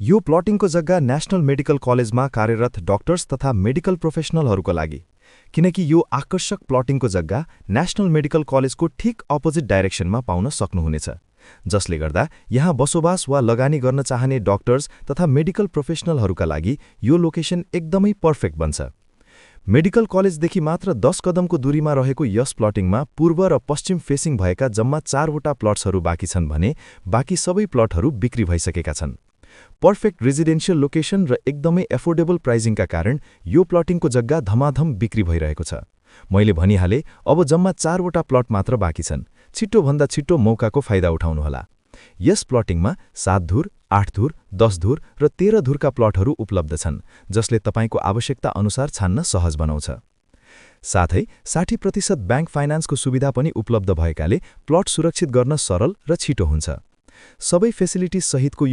यो प्लटिङको जग्गा national medical कलेजमा कार्यरत डाक्टर्स तथा मेडिकल प्रोफेसनलहरूको लागि, किनकि यो आकर्षक प्लटिङको जग्गा नेशनल मेडिकल कलेजको ठिक अपोजिट डाइरेक्सनमा पाउन सक्नुहुनेछ, जसले गर्दा यहाँ बसोबास वा लगानी गर्न चाहने डाक्टर्स तथा मेडिकल प्रोफेसनलहरूका लागि यो लोकेसन एकदमै पर्फेक्ट बन्छ। मेडिकल कलेजदेखि मात्र 10 कदमको दूरीमा रहेको यस प्लटिङमा पूर्व र पश्चिम फेसिङ भएका जम्मा 4वटा प्लट्सहरू बाँकी छन् भने बाँकी सबै प्लटहरू बिक्री भइसकेका छन्। पर्फेक्ट रेजिडेन्शियल लोकेसन र एकदमै एफोर्डेबल प्राइजिङका कारण यो प्लटिङको जग्गा धमाधम बिक्री भइरहेको छ। मैले भनिहाले, अब जम्मा 4वटा प्लट मात्र बाँकी छन्। छिटोभन्दा छिटो मौकाको फाइदा उठाउनुहोला। यस प्लटिङमा 7 धुर, 8 धुर, 10 धुर र 13 धुरका प्लटहरू उपलब्ध छन्, जसले तपाईको आवश्यकता अनुसार छान्न सहज बनाउँछ। साथै 60% ब्याङ्क फाइनान्सको सुविधा पनि उपलब्ध भएकाले प्लट सुरक्षित गर्न सरल र छिटो हुन्छ। सबै फेसिलिटिज सहितको